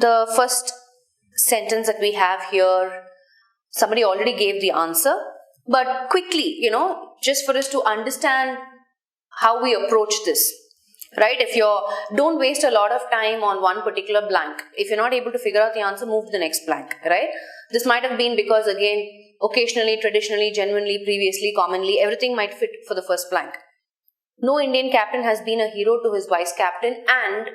the first sentence that we have here, somebody already gave the answer, but quickly, just for us to understand how we approach this, right? Don't waste a lot of time on one particular blank. If you're not able to figure out the answer, move to the next blank, right? This might have been because, again, occasionally, traditionally, genuinely, previously, commonly, everything might fit for the first blank. No Indian captain has been a hero to his vice captain, and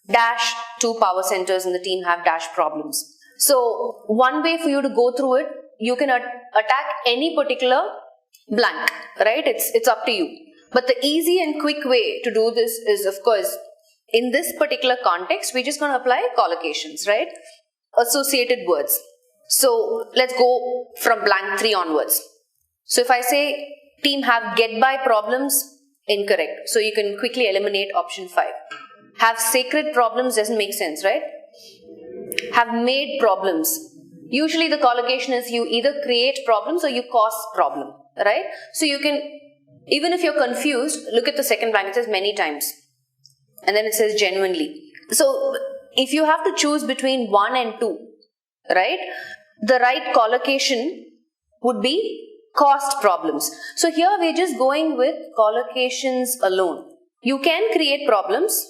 dash 2 power centers in the team have dash problems. So one way for you to go through it, you can attack any particular blank, right? It's up to you. But the easy and quick way to do this is, of course, in this particular context, we're just going to apply collocations, right? Associated words. So let's go from blank 3 onwards. So if I say team have get by problems, incorrect. So you can quickly eliminate option 5. Have sacred problems doesn't make sense, right? Have made problems. Usually the collocation is you either create problems or you cause problem, right? So you can, even if you're confused, look at the second blank. It says many times. And then it says genuinely. So if you have to choose between 1 and 2, right? The right collocation would be caused problems. So here we're just going with collocations alone. You can create problems.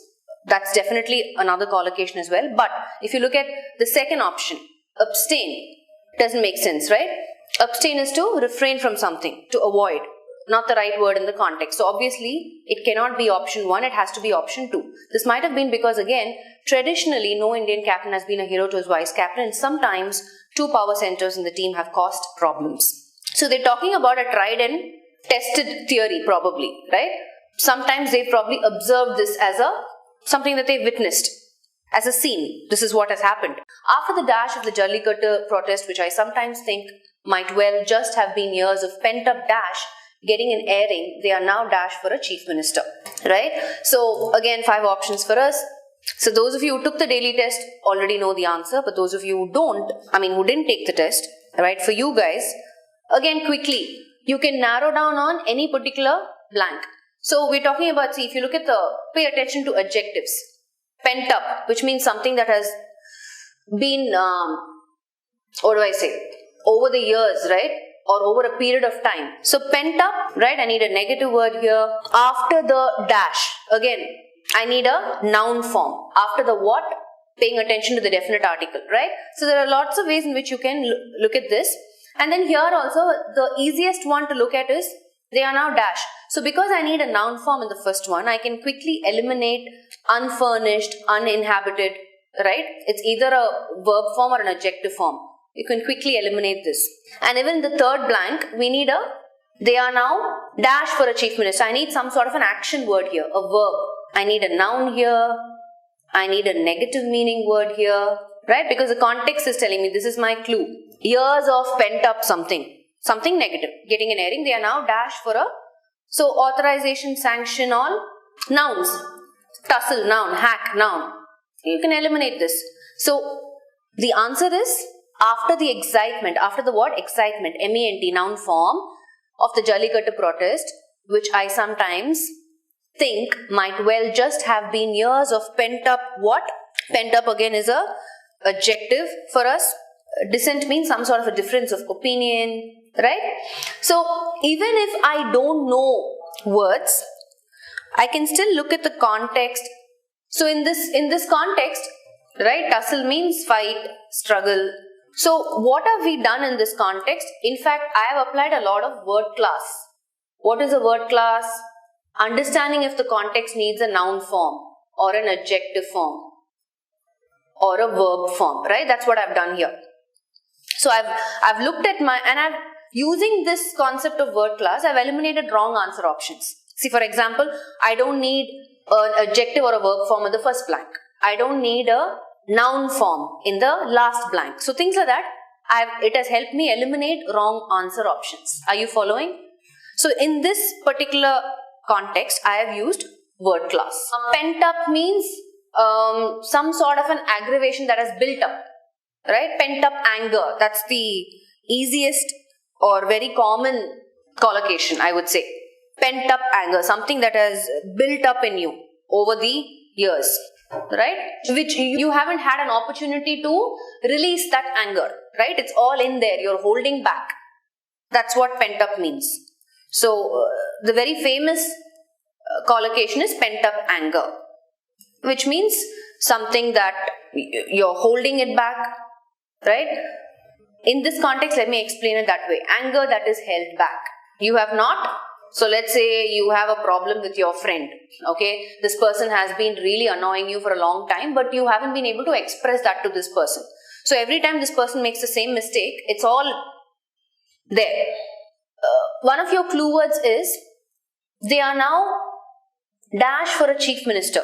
That's definitely another collocation as well. But if you look at the second option, abstain, doesn't make sense, right? Abstain is to refrain from something, to avoid. Not the right word in the context. So obviously, it cannot be option 1, it has to be option 2. This might have been because, again, traditionally, no Indian captain has been a hero to his vice captain, and sometimes 2 power centers in the team have caused problems. So they're talking about a tried and tested theory, probably, right? Sometimes they probably observed this as something that they witnessed, as a scene. This is what has happened. After the dash of the Jallikattu protest, which I sometimes think might well just have been years of pent-up dash, getting an airing, they are now dash for a chief minister, right? So again, 5 options for us. So those of you who took the daily test already know the answer, but those of you who didn't take the test, right? For you guys, again, quickly, you can narrow down on any particular blank. So we're talking about, see, if you look at pay attention to adjectives. Pent up, which means something that has been, over the years, right? Or over a period of time. So pent up, right? I need a negative word here. After the dash, again, I need a noun form. After the what? Paying attention to the definite article, right? So there are lots of ways in which you can look at this. And then here also, the easiest one to look at is, they are now dash. So because I need a noun form in the first one, I can quickly eliminate unfurnished, uninhabited, right? It's either a verb form or an adjective form. You can quickly eliminate this. And even the third blank, we need they are now dash for a chief minister. I need some sort of an action word here, a verb. I need a noun here. I need a negative meaning word here, right? Because the context is telling me, this is my clue. Years of pent up something negative, getting an airing. They are now dash for so authorization, sanction, all nouns. Tussle, noun, hack, noun. You can eliminate this. So the answer is, after the excitement, after the word excitement, MENT, noun form of the Jallikattu protest, which I sometimes think might well just have been years of pent up what? Pent up again is a adjective for us. Dissent means some sort of a difference of opinion, right? So even if I don't know words, I can still look at the context. So in this context, right, tussle means fight, struggle. So what have we done in this context? In fact, I have applied a lot of word class. What is a word class? Understanding if the context needs a noun form or an adjective form or a verb form, right? That's what I've done here. So I've looked at using this concept of word class, I've eliminated wrong answer options. See, for example, I don't need an adjective or a verb form in the first blank. I don't need a noun form in the last blank. So things like that, it has helped me eliminate wrong answer options. Are you following? So in this particular context, I have used word class. Pent up means some sort of an aggravation that has built up, right? Pent up anger, that's the easiest or very common collocation, I would say. Pent up anger, something that has built up in you over the years. right? Which you haven't had an opportunity to release that anger, right? It's all in there. You're holding back. That's what pent up means. So the very famous collocation is pent up anger, which means something that you're holding it back, right? In this context, let me explain it that way. Anger that is held back. You have not. So let's say you have a problem with your friend, okay? This person has been really annoying you for a long time, but you haven't been able to express that to this person. So every time this person makes the same mistake, it's all there. One of your clue words is, they are now dash for a chief minister.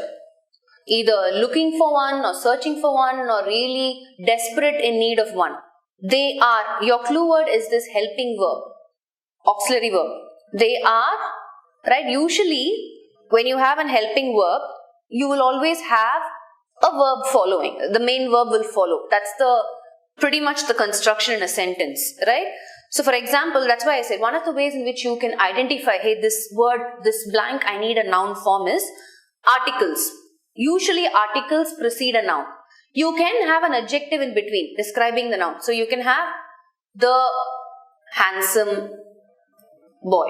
Either looking for one or searching for one or really desperate in need of one. They are, your clue word is this helping verb, auxiliary verb. They are, right? Usually, when you have an helping verb, you will always have a verb following. The main verb will follow. That's pretty much the construction in a sentence, right? So, for example, that's why I said one of the ways in which you can identify, hey, this word, this blank, I need a noun form is articles. Usually, articles precede a noun. You can have an adjective in between describing the noun. So, you can have the handsome boy,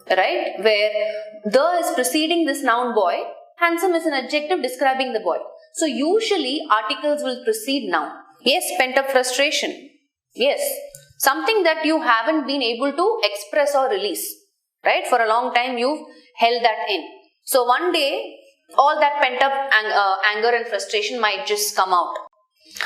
right? Where the is preceding this noun boy, handsome is an adjective describing the boy. So usually articles will precede noun. Yes, pent up frustration. Yes, something that you haven't been able to express or release, right? For a long time you've held that in. So one day all that pent up anger and frustration might just come out.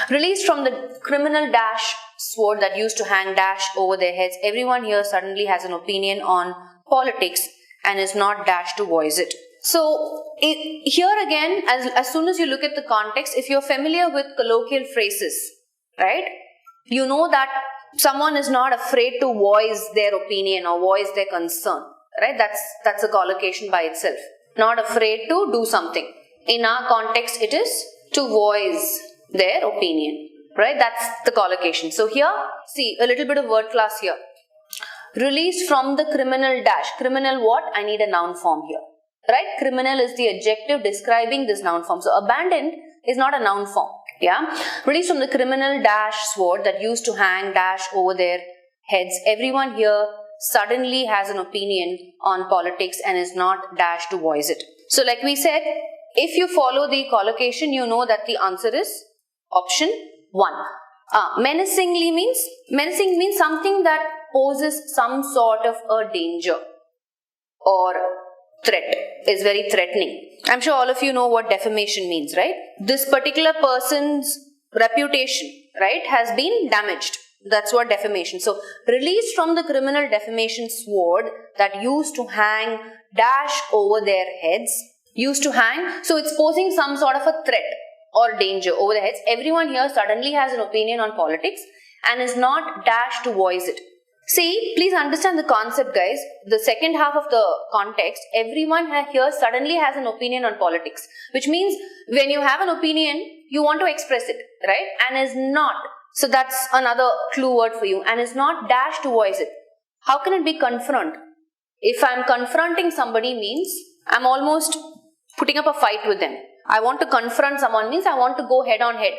Released from the criminal dash sword that used to hang dash over their heads, everyone here suddenly has an opinion on politics and is not dashed to voice it. So here again, as soon as you look at the context, if you're familiar with colloquial phrases, right, you know that someone is not afraid to voice their opinion or voice their concern, right? That's a collocation by itself. Not afraid to do something. In our context, it is to voice their opinion, right? That's the collocation. So here, see a little bit of word class here. Released from the criminal dash. Criminal what? I need a noun form here, right? Criminal is the adjective describing this noun form. So abandoned is not a noun form, yeah? Released from the criminal dash sword that used to hang dash over their heads. Everyone here suddenly has an opinion on politics and is not dashed to voice it. So like we said, if you follow the collocation, you know that the answer is option 1. Menacingly means, menacing means something that poses some sort of a danger or threat, is very threatening. I'm sure all of you know what defamation means, right? This particular person's reputation, right, has been damaged. That's what defamation. So, released from the criminal defamation sword that used to hang dash over their heads, used to hang, so it's posing some sort of a threat or danger over their heads. Everyone here suddenly has an opinion on politics and is not dashed to voice it. See, please understand the concept, guys. The second half of the context, everyone here suddenly has an opinion on politics, which means when you have an opinion, you want to express it, right? And is not. So that's another clue word for you. And is not dashed to voice it. How can it be confront? If I'm confronting somebody means I'm almost putting up a fight with them. I want to confront someone means I want to go head on head.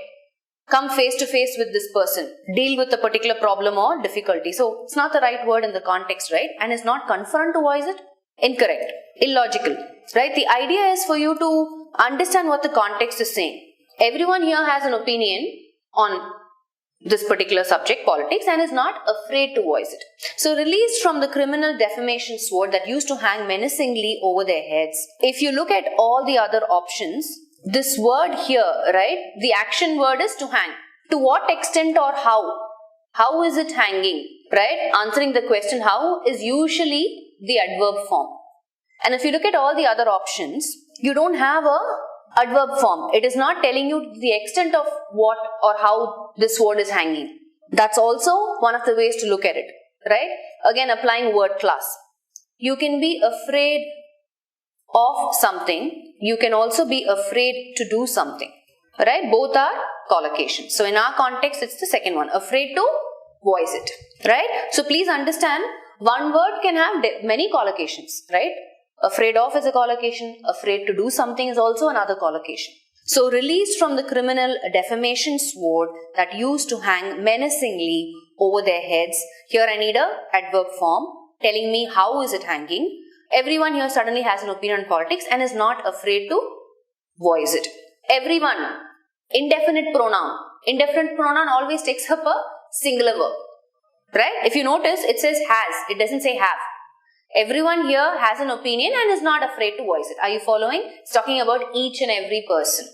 Come face to face with this person. Deal with a particular problem or difficulty. So it's not the right word in the context, right? And is not confront to voice it? Incorrect. Illogical. Right? The idea is for you to understand what the context is saying. Everyone here has an opinion on this particular subject, politics, and is not afraid to voice it. So released from the criminal defamation sword that used to hang menacingly over their heads. If you look at all the other options, this word here, right, the action word is to hang. To what extent or how? How is it hanging, right? Answering the question how is usually the adverb form. And if you look at all the other options, you don't have a adverb form. It is not telling you the extent of what or how this word is hanging. That's also one of the ways to look at it, right? Again, applying word class. You can be afraid of something. You can also be afraid to do something, right? Both are collocations. So in our context, it's the second one, afraid to voice it, right? So please understand, one word can have many collocations, right? Afraid of is a collocation. Afraid to do something is also another collocation. So released from the criminal defamation sword that used to hang menacingly over their heads, here I need a adverb form telling me how is it hanging. Everyone here suddenly has an opinion on politics and is not afraid to voice it. Everyone. Indefinite pronoun. Indefinite pronoun always takes up a singular verb. Right? If you notice, it says has. It doesn't say have. Everyone here has an opinion and is not afraid to voice it. Are you following? It's talking about each and every person.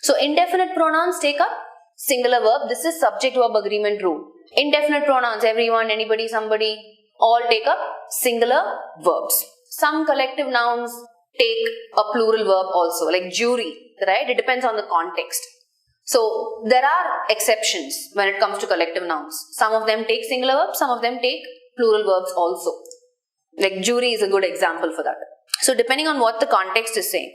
So indefinite pronouns take up singular verb. This is subject-verb agreement rule. Indefinite pronouns, everyone, anybody, somebody, all take up singular verbs. Some collective nouns take a plural verb also, like jury, right? It depends on the context. So there are exceptions when it comes to collective nouns. Some of them take singular verbs, some of them take plural verbs also. Like jury is a good example for that. So depending on what the context is saying.